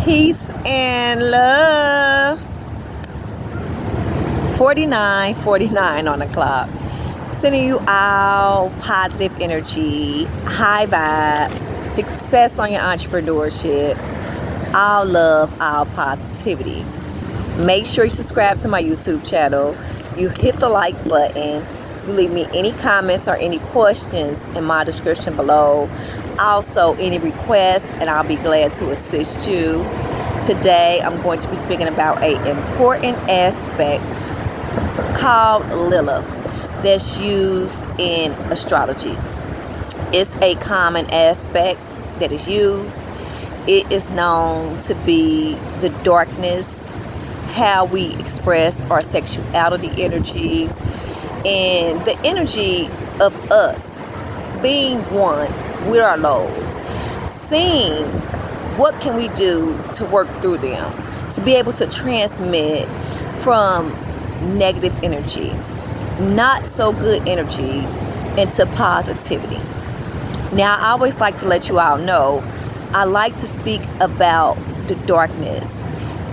Peace and love. 49:49 on the clock. Sending you all positive energy, high vibes, success on your entrepreneurship, all love, all positivity. Make sure you subscribe to my YouTube channel. You hit the like button. You leave me any comments or any questions in my description below. Also, any requests, and I'll be glad to assist you. Today, I'm going to be speaking about an important aspect called Lilith that's used in astrology. It's a common aspect that is used. It is known to be the darkness, how we express our sexuality energy, and the energy of us being one with our lows, seeing what can we do to work through them, to be able to transmit from negative energy, not so good energy, into positivity. Now, I always like to let you all know, I like to speak about the darkness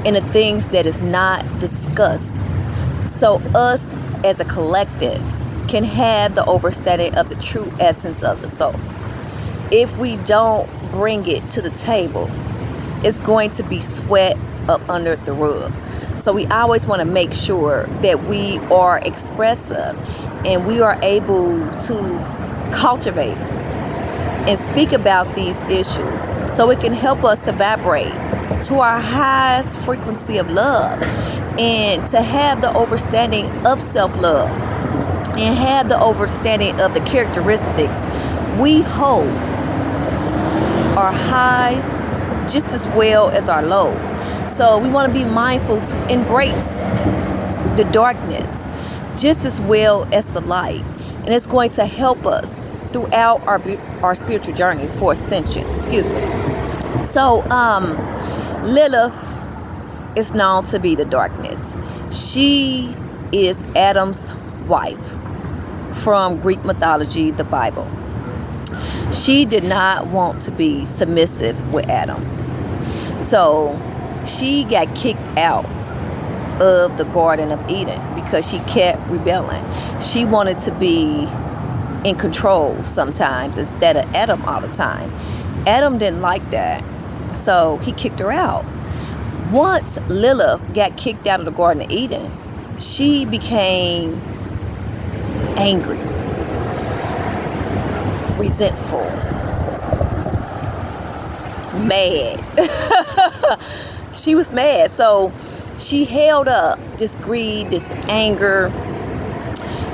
and the things that is not discussed, so us as a collective can have the understanding of the true essence of the soul. If we don't bring it to the table, it's going to be swept up under the rug. So we always want to make sure that we are expressive and we are able to cultivate and speak about these issues so it can help us to vibrate to our highest frequency of love and to have the understanding of self-love and have the understanding of the characteristics we hold our highs just as well as our lows. So we want to be mindful to embrace the darkness just as well as the light, and it's going to help us throughout our spiritual journey for ascension. Excuse me. So Lilith is known to be the darkness. She is Adam's wife from Greek mythology, the Bible. She did not want to be submissive with Adam. So she got kicked out of the Garden of Eden because she kept rebelling. She wanted to be in control sometimes instead of Adam all the time. Adam didn't like that, so he kicked her out. Once Lilith got kicked out of the Garden of Eden, she became angry, resentful, mad. She was mad. So she held up this greed, this anger,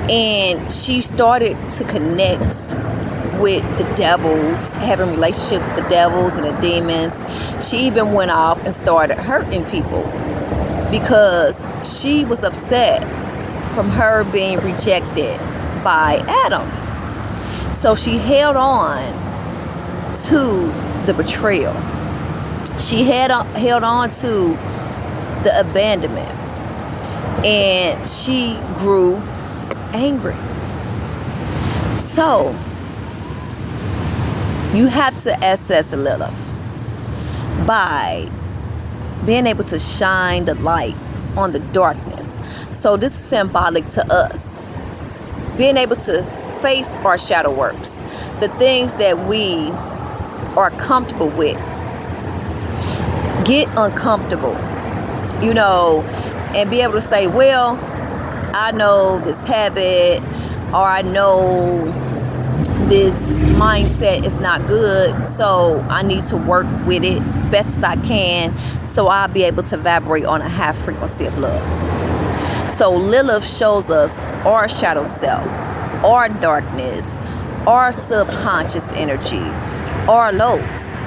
and she started to connect with the devils, having relationships with the devils and the demons. She even went off and started hurting people because she was upset from her being rejected by Adam. So she held on to the betrayal. She held on to the abandonment, and she grew angry. So you have to assess Lilith by being able to shine the light on the darkness. So this is symbolic to us being able to face our shadow works, the things that we are comfortable with. Get uncomfortable, and be able to say, well, I know this habit, or I know this mindset is not good, so I need to work with it best as I can so I'll be able to vibrate on a high frequency of love. So Lilith shows us our shadow self, our darkness, our subconscious energy, our lows.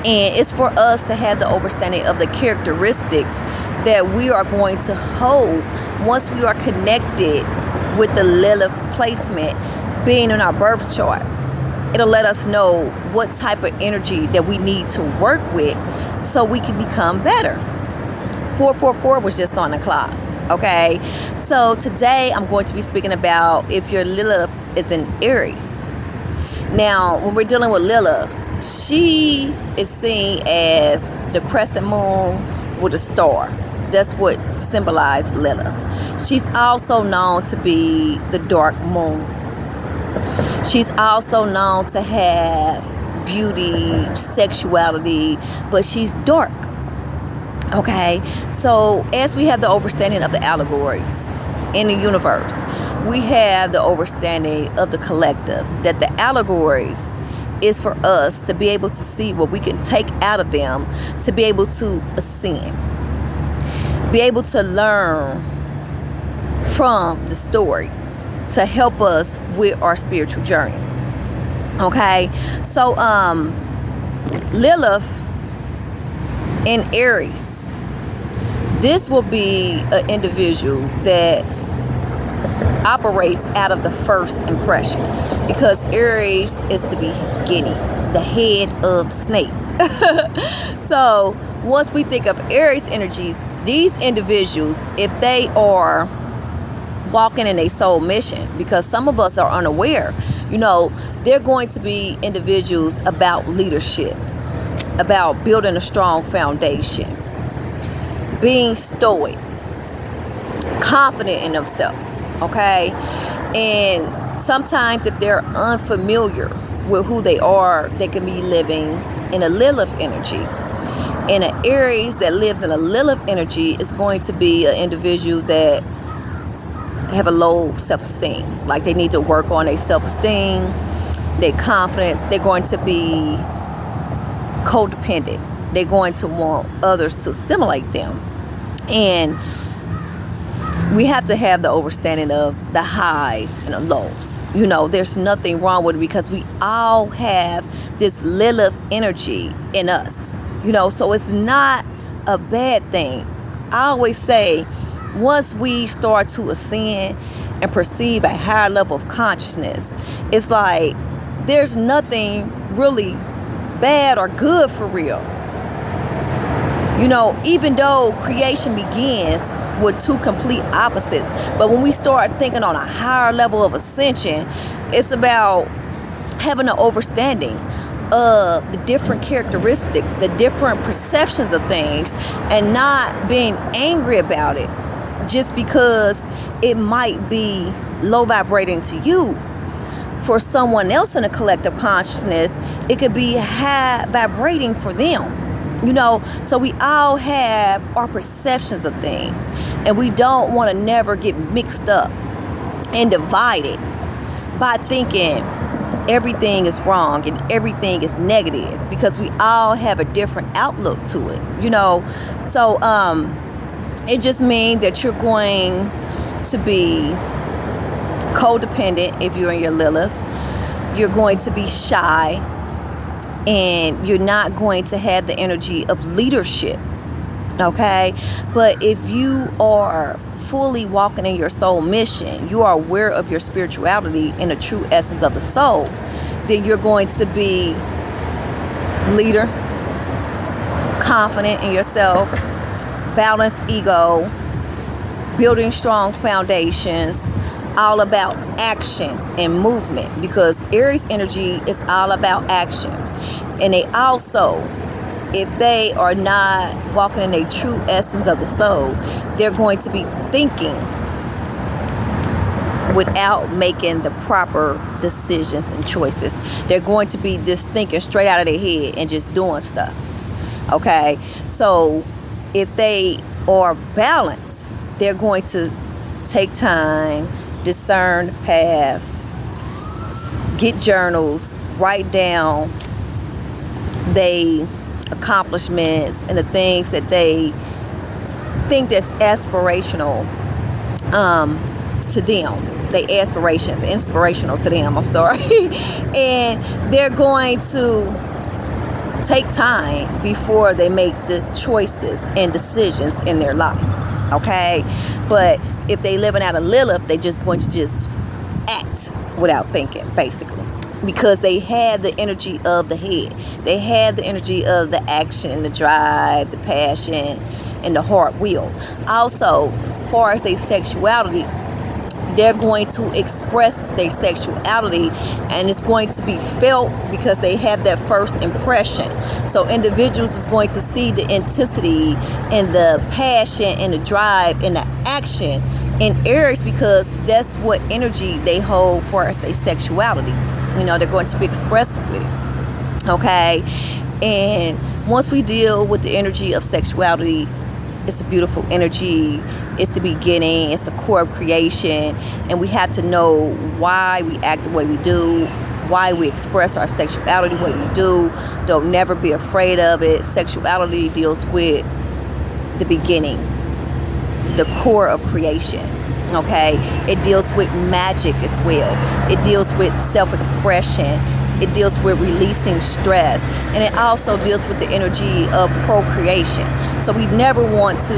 And it's for us to have the understanding of the characteristics that we are going to hold once we are connected with the Lilith placement being in our birth chart. It'll let us know what type of energy that we need to work with so we can become better. 444 was just on the clock. Okay, so today I'm going to be speaking about if your Lilith is in Aries. Now, when we're dealing with Lilith, she is seen as the crescent moon with a star. That's what symbolized Lilith. She's also known to be the dark moon. She's also known to have beauty, sexuality, but she's dark. Okay, so as we have the understanding of the allegories in the universe, we have the understanding of the collective, that the allegories is for us to be able to see what we can take out of them, to be able to ascend, be able to learn from the story, to help us with our spiritual journey. Okay, so Lilith in Aries, this will be an individual that operates out of the first impression, because Aries is the beginning, the head of the snake. So once we think of Aries energy, these individuals, if they are walking in a soul mission, because some of us are unaware, you know, they're going to be individuals about leadership, about building a strong foundation, being stoic, confident in themselves. Okay, and sometimes if they're unfamiliar with who they are, they can be living in a Lilith energy. And an Aries that lives in a Lilith energy is going to be an individual that have a low self-esteem. Like, they need to work on their self-esteem, their confidence. They're going to be codependent. They're going to want others to stimulate them. And we have to have the understanding of the highs and the lows. You know, there's nothing wrong with it, because we all have this Lilith energy in us. You know, so it's not a bad thing. I always say, once we start to ascend and perceive a higher level of consciousness, it's like there's nothing really bad or good for real. You know, even though creation begins with two complete opposites, but when we start thinking on a higher level of ascension, it's about having an understanding of the different characteristics, the different perceptions of things, and not being angry about it just because it might be low vibrating to you. For someone else in a collective consciousness, it could be high vibrating for them. You know, so we all have our perceptions of things, and we don't want to never get mixed up and divided by thinking everything is wrong and everything is negative, because we all have a different outlook to it, you know. So it just means that you're going to be codependent if you're in your Lilith. You're going to be shy, and you're not going to have the energy of leadership. Okay, but if you are fully walking in your soul mission, you are aware of your spirituality and the true essence of the soul, then you're going to be leader, confident in yourself, balanced ego, building strong foundations, all about action and movement, because Aries energy is all about action. And they also, if they are not walking in a true essence of the soul, they're going to be thinking without making the proper decisions and choices. They're going to be just thinking straight out of their head and just doing stuff. Okay, so if they are balanced, they're going to take time, discern the path, get journals, write down they accomplishments and the things that they think that's aspirational to them. They aspirations, inspirational to them, I'm sorry. And they're going to take time before they make the choices and decisions in their life. Okay? But if they living out of Lilith, they're just going to just act without thinking, basically. Because they have the energy of the head. They have the energy of the action, the drive, the passion, and the heart will. Also, as far as their sexuality, they're going to express their sexuality, and it's going to be felt because they have that first impression. So individuals is going to see the intensity and the passion and the drive and the action in Aries, because that's what energy they hold for as their sexuality. You know, they're going to be expressive with it. Okay? And once we deal with the energy of sexuality, it's a beautiful energy. It's the beginning. It's the core of creation. And we have to know why we act the way we do, why we express our sexuality the way we do. Don't never be afraid of it. Sexuality deals with the beginning, the core of creation. Okay? It deals with magic as well. It deals with self-expression. It deals with releasing stress. And it also deals with the energy of procreation. So we never want to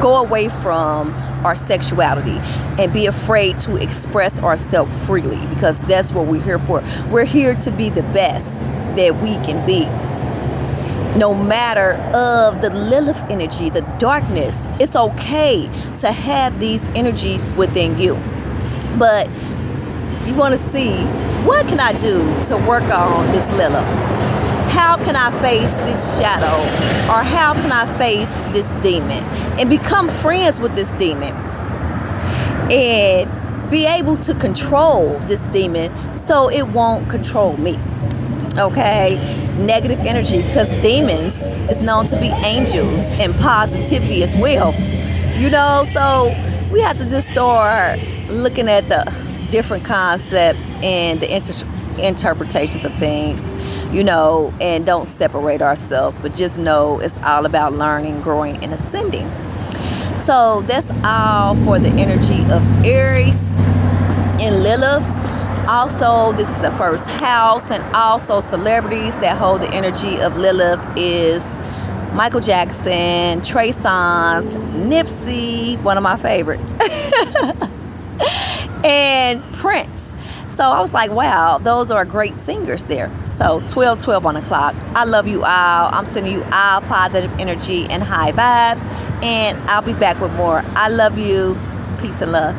go away from our sexuality and be afraid to express ourselves freely, because that's what we're here for. We're here to be the best that we can be. No matter of the Lilith energy, the darkness, it's okay to have these energies within you. But you want to see, what can I do to work on this Lilith? How can I face this shadow? Or how can I face this demon and become friends with this demon and be able to control this demon so it won't control me? Okay? Negative energy, because demons is known to be angels and positivity as well. You know, so we have to just start looking at the different concepts and the interpretations of things, you know, and don't separate ourselves, but just know it's all about learning, growing, and ascending. So that's all for the energy of Aries and Lilith. Also, this is the first house, and also celebrities that hold the energy of Lilith is Michael Jackson, Trey Songz, Nipsey, one of my favorites, and Prince. So I was like, wow, those are great singers there. So 12-12 on the clock. I love you all. I'm sending you all positive energy and high vibes, and I'll be back with more. I love you. Peace and love.